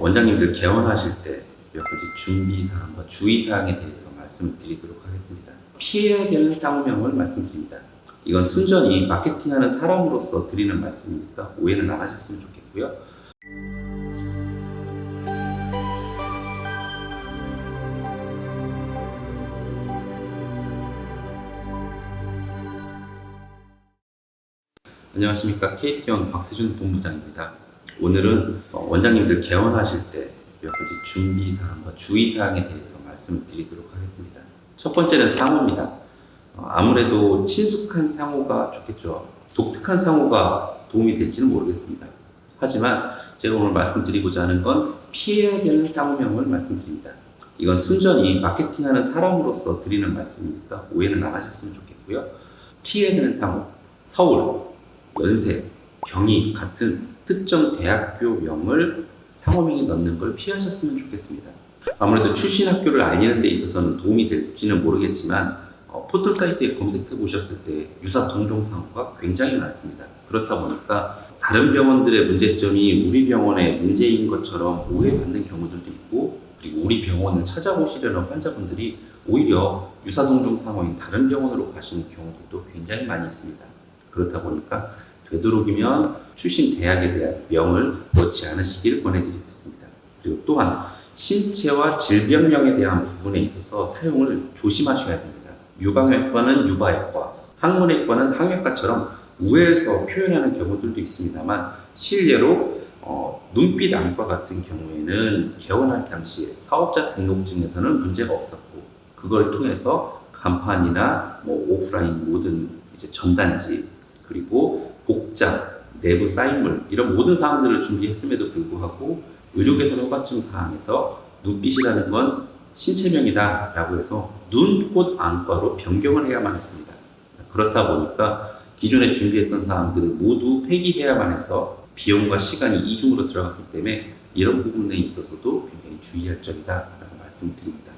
원장님들 개원하실 때 몇 가지 준비사항과 주의사항에 대해서 말씀을 드리도록 하겠습니다. 피해야 되는 상호명을 말씀드립니다. 이건 순전히 마케팅하는 사람으로서 드리는 말씀이니까 오해는 안 하셨으면 좋겠고요. 안녕하십니까. KT원 박세준 본부장입니다. 오늘은 원장님들 개원하실 때 몇 가지 준비사항과 주의사항에 대해서 말씀을 드리도록 하겠습니다. 첫 번째는 상호입니다. 아무래도 친숙한 상호가 좋겠죠. 독특한 상호가 도움이 될지는 모르겠습니다. 하지만 제가 오늘 말씀드리고자 하는 건 피해야 되는 상호명을 말씀드립니다. 이건 순전히 마케팅하는 사람으로서 드리는 말씀이니까 오해는 안 하셨으면 좋겠고요. 피해야 되는 상호, 서울, 연세, 경희 같은 특정 대학교명을 상호명에 넣는 걸 피하셨으면 좋겠습니다. 아무래도 출신 학교를 알리는 데 있어서는 도움이 될지는 모르겠지만 포털 사이트에 검색해 보셨을 때 유사 동종 상호가 굉장히 많습니다. 그렇다 보니까 다른 병원들의 문제점이 우리 병원의 문제인 것처럼 오해받는 경우들도 있고, 그리고 우리 병원을 찾아보시려는 환자분들이 오히려 유사 동종 상호인 다른 병원으로 가시는 경우들도 굉장히 많이 있습니다. 그렇다 보니까 되도록이면 출신 대학에 대한 명을 넣지 않으시길 권해드리겠습니다. 그리고 또한 신체와 질병명에 대한 부분에 있어서 사용을 조심하셔야 됩니다. 유방외과는 유방외과, 항문외과는 항외과처럼 우회해서 표현하는 경우들도 있습니다만, 실례로 눈빛 안과 같은 경우에는 개원할 당시에 사업자 등록증에서는 문제가 없었고, 그걸 통해서 간판이나 오프라인 모든 전단지, 그리고 복장, 내부 사인물 이런 모든 사항들을 준비했음에도 불구하고 의료개선 허가증 사항에서 눈빛이라는 건 신체명이다 라고 해서 눈, 콧, 안과로 변경을 해야만 했습니다. 그렇다 보니까 기존에 준비했던 사항들을 모두 폐기해야만 해서 비용과 시간이 이중으로 들어갔기 때문에 이런 부분에 있어서도 굉장히 주의할 점이다 라고 말씀드립니다.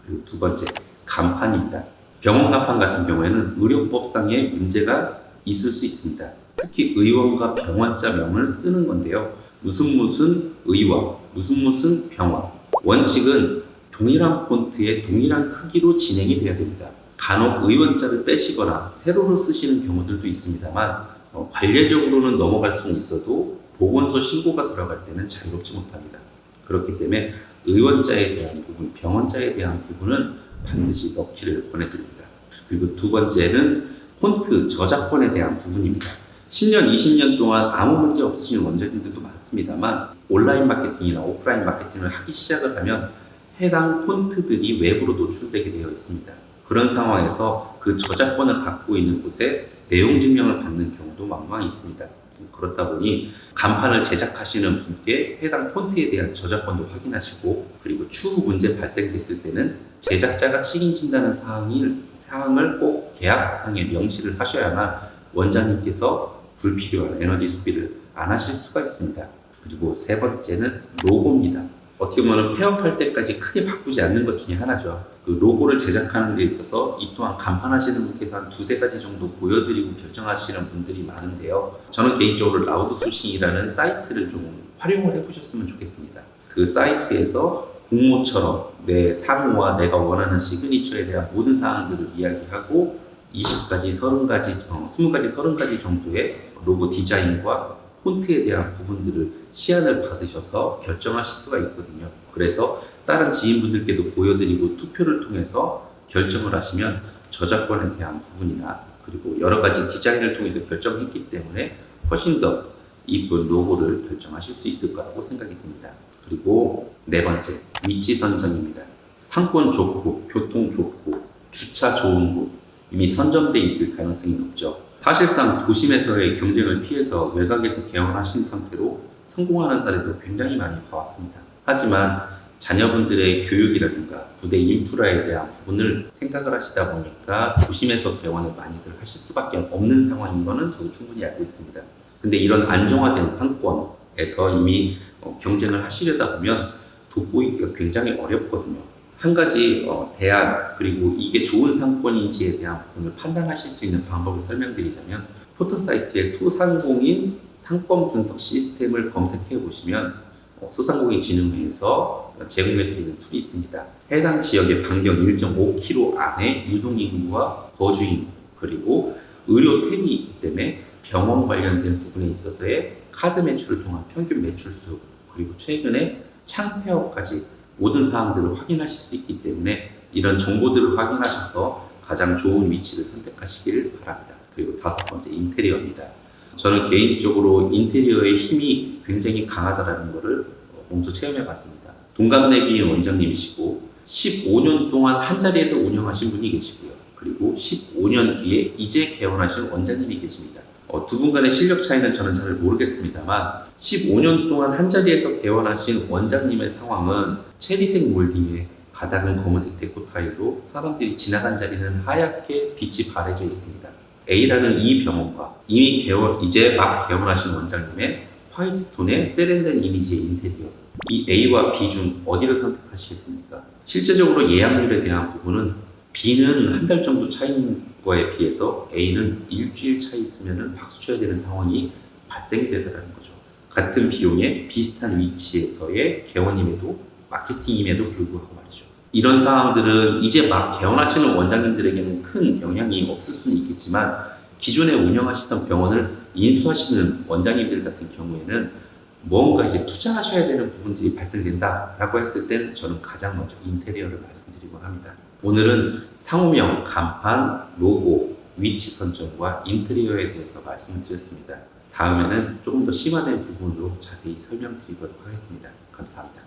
그리고 두 번째, 간판입니다. 병원 간판 같은 경우에는 의료법상의 문제가 있을 수 있습니다. 특히 의원과 병원자 명을 쓰는 건데요. 무슨 의원, 무슨 병원. 원칙은 동일한 폰트에 동일한 크기로 진행이 돼야 됩니다. 간혹 의원자를 빼시거나 세로로 쓰시는 경우들도 있습니다만 관례적으로는 넘어갈 수는 있어도 보건소 신고가 들어갈 때는 자유롭지 못합니다. 그렇기 때문에 의원자에 대한 부분, 병원자에 대한 부분은 반드시 넣기를 권해드립니다. 그리고 두 번째는 폰트 저작권에 대한 부분입니다. 10년, 20년 동안 아무 문제 없으신 원장님들도 많습니다만 온라인 마케팅이나 오프라인 마케팅을 하기 시작을 하면 해당 폰트들이 외부로 노출되게 되어 있습니다. 그런 상황에서 그 저작권을 갖고 있는 곳에 내용 증명을 받는 경우도 만만히 있습니다. 그렇다 보니 간판을 제작하시는 분께 해당 폰트에 대한 저작권도 확인하시고, 그리고 추후 문제 발생됐을 때는 제작자가 책임진다는 사항을 꼭 계약서상에 명시를 하셔야만 원장님께서 불필요한 에너지 소비를 안 하실 수가 있습니다. 그리고 세 번째는 로고입니다. 어떻게 보면 폐업할 때까지 크게 바꾸지 않는 것 중에 하나죠. 그 로고를 제작하는 데 있어서 이 또한 간판하시는 분께서 한 두세 가지 정도 보여드리고 결정하시는 분들이 많은데요. 저는 개인적으로 라우드소싱이라는 사이트를 좀 활용을 해보셨으면 좋겠습니다. 그 사이트에서 공모처럼 내 상호와 내가 원하는 시그니처에 대한 모든 사항들을 이야기하고 20가지, 30가지, 20가지, 30가지 정도의 로고 디자인과 폰트에 대한 부분들을 시안을 받으셔서 결정하실 수가 있거든요. 그래서 다른 지인분들께도 보여드리고 투표를 통해서 결정을 하시면 저작권에 대한 부분이나 그리고 여러 가지 디자인을 통해서 결정했기 때문에 훨씬 더 이쁜 로고를 결정하실 수 있을 거라고 생각이 듭니다. 그리고 네 번째, 위치 선정입니다. 상권 좋고, 교통 좋고, 주차 좋은 곳, 이미 선점돼 있을 가능성이 높죠. 사실상 도심에서의 경쟁을 피해서 외곽에서 개원하신 상태로 성공하는 사례도 굉장히 많이 봐왔습니다. 하지만 자녀분들의 교육이라든가 부대 인프라에 대한 부분을 생각을 하시다 보니까 도심에서 개원을 많이들 하실 수밖에 없는 상황인 거는 저도 충분히 알고 있습니다. 근데 이런 안정화된 상권에서 이미 경쟁을 하시려다 보면 돋보이기가 굉장히 어렵거든요. 한 가지 대안, 그리고 이게 좋은 상권인지에 대한 부분을 판단하실 수 있는 방법을 설명드리자면, 포털 사이트에 소상공인 상권 분석 시스템을 검색해 보시면 소상공인진흥회에서 제공해드리는 툴이 있습니다. 해당 지역의 반경 1.5km 안에 유동인구와 거주인구 그리고 의료 탭이 있기 때문에 병원 관련된 부분에 있어서의 카드 매출을 통한 평균 매출수 그리고 최근에 창폐업까지 모든 사항들을 확인하실 수 있기 때문에 이런 정보들을 확인하셔서 가장 좋은 위치를 선택하시기를 바랍니다. 그리고 다섯 번째, 인테리어입니다. 저는 개인적으로 인테리어의 힘이 굉장히 강하다는 것을 몸소 체험해 봤습니다. 동갑내기인 원장님이시고 15년 동안 한 자리에서 운영하신 분이 계시고요. 그리고 15년 뒤에 이제 개원하신 원장님이 계십니다. 두 분 간의 실력 차이는 저는 잘 모르겠습니다만 15년 동안 한 자리에서 개원하신 원장님의 상황은 체리색 몰딩에 바닥은 검은색 데코 타일로 사람들이 지나간 자리는 하얗게 빛이 바래져 있습니다. A라는 이 병원과 이제 막 개원하신 원장님의 화이트 톤의 세련된 이미지의 인테리어, 이 A와 B 중 어디를 선택하시겠습니까? 실제적으로 예약률에 대한 부분은 B는 한 달 정도 차이인 거에 비해서 A는 일주일 차이 있으면 박수 쳐야 되는 상황이 발생이 되더라는 거죠. 같은 비용에 비슷한 위치에서의 개원임에도 마케팅임에도 불구하고 말이죠. 이런 상황들은 이제 막 개원하시는 원장님들에게는 큰 영향이 없을 수는 있겠지만 기존에 운영하시던 병원을 인수하시는 원장님들 같은 경우에는 뭔가 이제 투자하셔야 되는 부분들이 발생된다라고 했을 땐 저는 가장 먼저 인테리어를 말씀드리곤 합니다. 오늘은 상호명, 간판, 로고, 위치 선정과 인테리어에 대해서 말씀을 드렸습니다. 다음에는 조금 더 심화된 부분으로 자세히 설명드리도록 하겠습니다. 감사합니다.